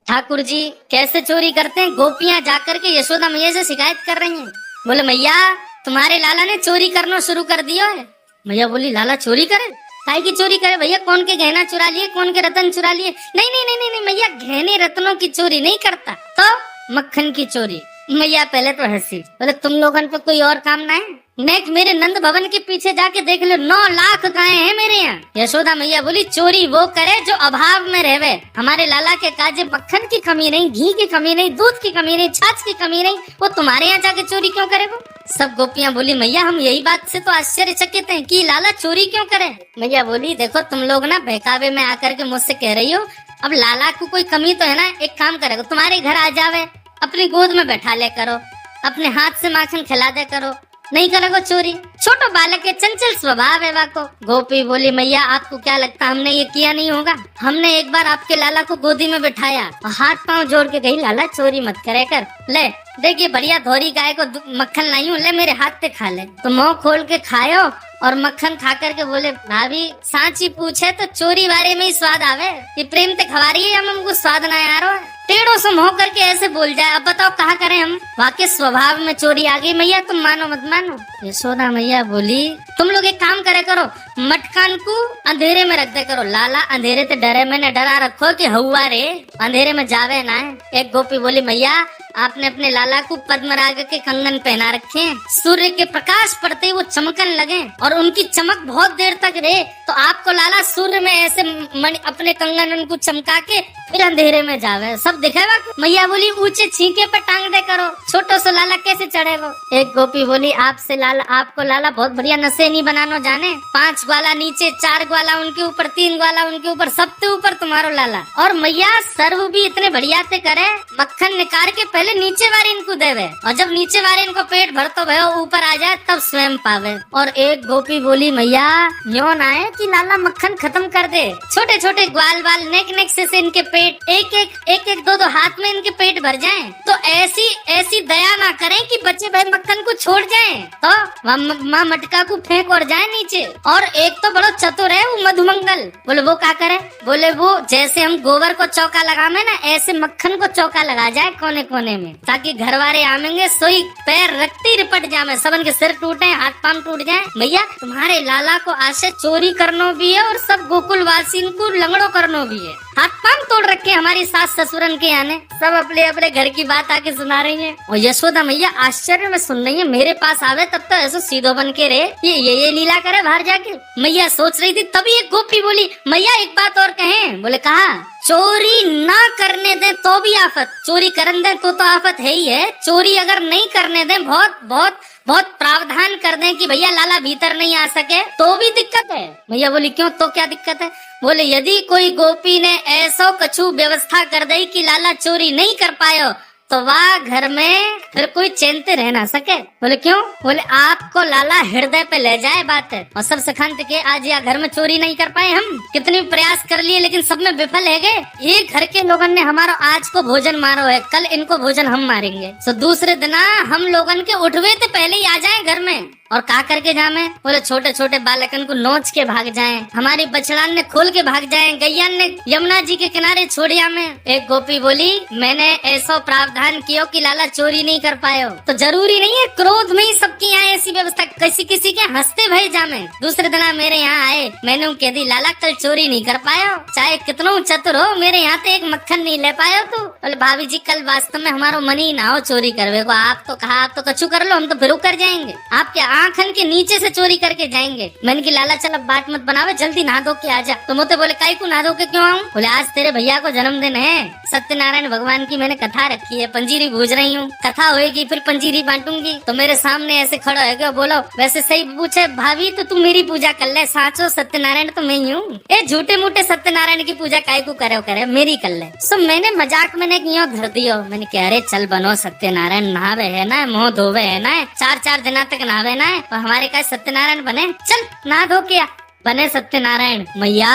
ठाकुर जी कैसे चोरी करते हैं? गोपियां जाकर के यशोदा मैया से शिकायत कर रही हैं। बोले मैया तुम्हारे लाला ने चोरी करना शुरू कर दिया है। मैया बोली लाला चोरी करे? काय की चोरी करे भैया? कौन के गहना चुरा लिए, कौन के रतन चुरा लिए? नहीं नहीं नहीं नहीं, नहीं मैया गहने रत्नों की चोरी नहीं करता, तो मक्खन की चोरी। मैया पहले तो हंसी, बोले तुम लोगन को कोई और काम ना है? नेक मेरे नंद भवन के पीछे जाके देख लो, 9 लाख गायें हैं मेरे यहाँ। यशोदा मैया बोली चोरी वो करे जो अभाव में रहवे। हमारे लाला के काजे मक्खन की कमी नहीं, घी की कमी नहीं, दूध की कमी नहीं, छाछ की कमी नहीं, वो तुम्हारे यहाँ जाके चोरी क्यों करे? वो सब गोपियां बोली मैया हम यही बात से तो आश्चर्यचकित हैं कि लाला चोरी क्यों करे। मैया बोली देखो तुम लोग ना बहकावे में आकर के मुझसे कह रही हो, अब लाला को कोई कमी तो है ना, एक काम करेगा तुम्हारे घर आ जावे, अपनी गोद में बैठा ले करो, अपने हाथ से माखन खिला दे करो, नहीं करेगो चोरी। छोटो बालक के चंचल स्वभाव है वाको। गोपी बोली मैया आपको क्या लगता हमने ये किया नहीं होगा? हमने एक बार आपके लाला को गोदी में बिठाया और हाथ पांव जोड़ के कही लाला चोरी मत करे कर, ले देखिए बढ़िया धोरी गाय को मक्खन लाई हूँ, ले मेरे हाथ से खा ले। तो मुंह खोल के खायो और मक्खन खा करके बोले भाभी सांची पूछे तो चोरी बारे में ही स्वाद आवे, ये प्रेम ते खवा रही है, हम हमको स्वाद ना आ रहा है। टेढ़ों से मुंह करके ऐसे बोल जाए, अब बताओ कहा करें हम? वाकई स्वभाव में चोरी आ गई मैया, तुम मानो मत मानो। यशोदा मैया बोली तुम लोग एक काम करे करो, मटकान को अंधेरे में रख दे करो, लाला अंधेरे से डरे, मैंने डरा रखो कि हवा रे अंधेरे में जावे ना है। एक गोपी बोली मैया आपने अपने लाला को पद्मराग के कंगन पहना रखे हैं, सूर्य के प्रकाश पड़ते ही वो चमकन लगे और उनकी चमक बहुत देर तक रहे, तो आपको लाला सूर्य में ऐसे अपने कंगन उनको चमका के फिर अंधेरे में जावे, सब दिखेगा। मैया बोली ऊंचे छींके पे टांग दे करो, छोटो से लाला कैसे चढ़ेगा? एक गोपी बोली आपसे लाला, आपको लाला बहुत बढ़िया नशे नहीं बनानो जाने, 5 ग्वाला नीचे, 4 ग्वाला उनके ऊपर, 3 ग्वाला उनके ऊपर, सबसे ऊपर तुम्हारो लाला। और मैया सर्व भी इतने बढ़िया से करे, मक्खन निकाल के पहले नीचे वाले इनको देवे, और जब नीचे वाले इनको पेट भर तो भयो ऊपर आ जाए तब स्वयं पावे। और एक गोपी बोली मैया यो ना है कि लाला मक्खन खत्म कर दे, छोटे छोटे ग्वाल वाल नेक नेक से इनके पेट एक एक 2 हाथ में इनके पेट भर जाए, तो ऐसी दया ना करें कि बच्चे भाई मक्खन को छोड़ जाए, तो माँ मटका को फेंक और जाए नीचे। और एक तो बड़ो चतुर है वो मधुमंगल, बोले वो क्या करे? बोले वो जैसे हम गोबर को चौका लगावे ना, ऐसे मक्खन को चौका लगा जाए कोने कोने में, ताकि घर वाले आमेंगे सोई पैर रखते रिपट जाए, सबन के सिर टूटे, हाथ पांव टूट जाए। भैया तुम्हारे लाला को आज से चोरी करनो भी है और सब गोकुल वासी को लंगड़ो करनो भी है, हाथ पांव तोड़ रखे हमारी सास ससुरन के आने, सब अपने अपने घर की बात आके सुना रही है। और यशोदा मैया आश्चर्य में सुन रही है, मेरे पास आवे तब तो ऐसा सीधो बन के रहे, ये लीला करे बाहर जाके। मैया सोच रही थी, तभी एक गोपी बोली मैया एक बात और कहें। बोले कहा? चोरी ना करने दे तो भी आफत, चोरी करने दे तो आफत है ही है, चोरी अगर नहीं करने दे, बहुत बहुत बहुत प्रावधान कर दें कि भैया लाला भीतर नहीं आ सके तो भी दिक्कत है। भैया बोली क्यों, तो क्या दिक्कत है? बोले यदि कोई गोपी ने ऐसो कछु व्यवस्था कर दी कि लाला चोरी नहीं कर पायो तो वह घर में फिर कोई चैनते रह ना सके। बोले क्यों? बोले आपको लाला हृदय पे ले जाए बात है, और सब सखांत के आज या घर में चोरी नहीं कर पाए, हम कितने प्रयास कर लिए लेकिन सब में विफल है गए। ये घर के लोगन ने हमारा आज को भोजन मारो है, कल इनको भोजन हम मारेंगे, तो दूसरे दिन हम लोगन के उठवे तो पहले ही आ जाए घर में और का करके जामे। बोले छोटे छोटे बालकन को नोच के भाग जाएं, हमारी बछड़ान ने खोल के भाग जाएं, गैया ने यमुना जी के किनारे छोड़िया में। एक गोपी बोली मैंने ऐसा प्रावधान किया कि लाला चोरी नहीं कर पायो, तो जरूरी नहीं है क्रोध में ही सबकी यहाँ ऐसी व्यवस्था, किसी किसी के हंसते भय जामे। दूसरे दिन मेरे यहाँ आए, मैंने कह दी लाला कल चोरी नहीं कर पायो, चाहे कितना चतुर हो मेरे यहाँ तो एक मक्खन नहीं ले पायो तू। बोले भाभी जी कल वास्तव में हमारा मन ही ना हो चोरी करवे को, आप तो कहा आप तो कछु कर लो, हम तो फिर कर जाएंगे, आप क्या आंखन के नीचे से चोरी करके जाएंगे। मैंने की लाला चल अब बात मत बनावे, जल्दी नहा धो के आजा। तो मुझे बोले काई को नहा धो के क्यों आऊँ? बोले आज तेरे भैया को जन्मदिन है, सत्यनारायण भगवान की मैंने कथा रखी है, पंजीरी भूज रही हूँ, कथा होएगी फिर पंजीरी बांटूंगी, तो मेरे सामने ऐसे खड़ा है क्या? बोलो वैसे सही पूछे भाभी तो तू मेरी पूजा कर ले, साचो सत्यनारायण तो मैं ही हूँ, ये झूठे मूठे सत्यनारायण की पूजा काय को करे मेरी कर ले। सो मैंने मजाक में यूँ धर दियो, मैंने कह रहे चल बनो सत्यनारायण, नहावे है ना, मुँह धोवे है ना, 4 दिन तक नहावे ना, और हमारे का सत्यनारायण बने, चल नहा धो के। बने सत्यनारायण। मैया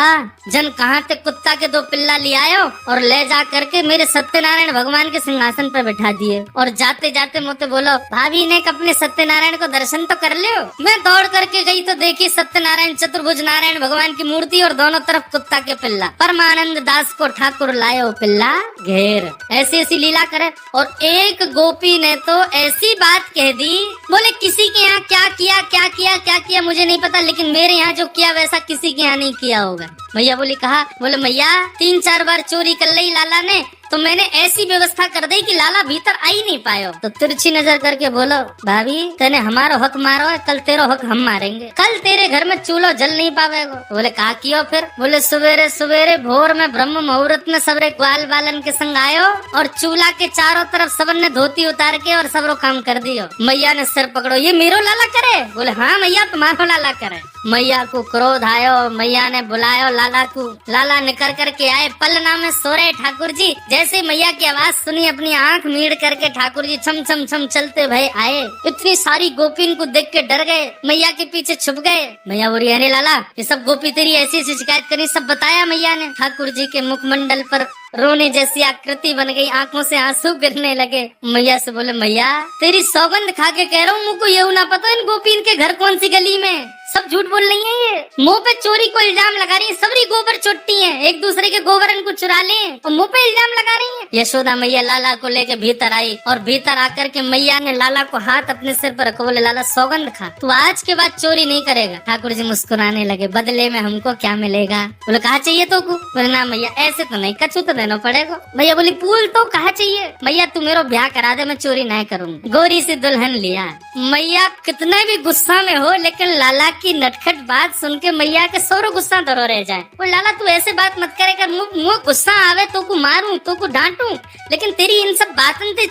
जन कहाँ तक कुत्ता के 2 पिल्ला ले आयो और ले जा करके मेरे सत्यनारायण भगवान के सिंहासन पर बैठा दिए, और जाते जाते मुझे बोलो भाभी ने अपने सत्यनारायण को दर्शन तो कर लियो। मैं दौड़ करके गई तो देखी सत्यनारायण चतुर्भुज नारायण भगवान की मूर्ति और दोनों तरफ कुत्ता के पिल्ला। परमानंद दास को ठाकुर लायो पिल्ला घेर, ऐसी ऐसी लीला करे। और एक गोपी ने तो ऐसी बात कह दी, बोले किसी के यहाँ क्या किया मुझे नहीं पता, लेकिन मेरे यहाँ जो किया वैसा किसी के यहाँ नहीं किया होगा। मैया बोली कहा, बोले मैया 3-4 बार चोरी कर ली लाला ने, तो मैंने ऐसी व्यवस्था कर दी कि लाला भीतर आ ही नहीं पायो। तो तिरछी नजर करके बोलो भाभी तेने हमारा हक मारो है, कल तेरा हक हम मारेंगे। कल तेरे घर में चूल्हा जल नहीं पावेगा। बोले कहा कियो फिर? बोले सवेरे सवेरे भोर में ब्रह्म मुहूर्त में सबरे ग्वाल बालन के संग आयो और चूल्हा के चारों तरफ सबन ने धोती उतार के और सबरो काम कर दियो। मैया ने सिर पकड़ो, ये मेरो लाला करे? बोले हाँ मैया तुम्हारा लाला करे। मैया को क्रोध आयो, मैया ने बुलायो लाला को। लाला निकल करके आए, पलना में सो रहे ठाकुर जी। जैसे मैया की आवाज सुनी अपनी आंख मीड़ करके ठाकुर जी छम छम छम चलते भय आए। इतनी सारी गोपिन को देख के डर गए, मैया के पीछे छुप गए। मैया बोली अरे लाला ये सब गोपी तेरी ऐसी ऐसी शिकायत करी, सब बताया मैया ने। ठाकुर जी के मुखमंडल पर रोने जैसी आकृति बन गई, आंखों से आंसू गिरने लगे। मैया से बोले मैया तेरी सौगंध खा के कह रहा हूँ, मुझको ये ना पता इन गोपीन के घर कौन सी गली में, सब झूठ बोल रही है। ये मुंह पे चोरी को इल्जाम लगा रही है, सबरी गोबर चुटती है, एक दूसरे के गोबरन को चुरा ले और मुंह पे इल्जाम लगा रही है। यशोदा मैया लाला को लेके भीतर आई और भीतर आकर के मैया ने लाला को हाथ अपने सिर पर रखो, बोले लाला सौगंध खा, तू आज के बाद चोरी नहीं करेगा। ठाकुर जी मुस्कुराने लगे, बदले में हमको क्या मिलेगा? बोले कहा चाहिए तो को? बोले ना मैया ऐसे तो नहीं, कछु तो देना पड़ेगा। मैया बोली फूल तो कहा चाहिए? मैया तू मेरा ब्याह करा दे, मैं चोरी नहीं करूंगी। गोरी से दुल्हन लिया। मैया कितने भी गुस्सा में हो, लेकिन लाला की नटखट बात सुन के मैया के सोरो गुस्सा दरो रह जाए। वो लाला तू ऐसे बात मत करे कर, मुँह गुस्सा आवे तो को मारूं तो को डांटूं, लेकिन तेरी इन सब बातन ते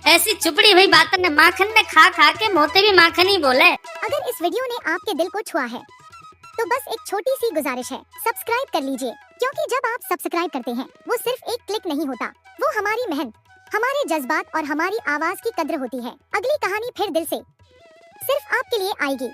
ऐसी चुपड़ी हुई बातन ने माखन ने खा खा के मोते भी माखन ही बोले। अगर इस वीडियो ने आपके दिल को छुआ है तो बस एक छोटी सी गुजारिश है, सब्सक्राइब कर लीजिए, क्योंकि जब आप सब्सक्राइब करते हैं वो सिर्फ एक क्लिक नहीं होता, वो हमारी मेहनत, हमारे जज्बात और हमारी आवाज की कद्र होती है। अगली कहानी फिर दिल से सिर्फ आपके लिए आएगी।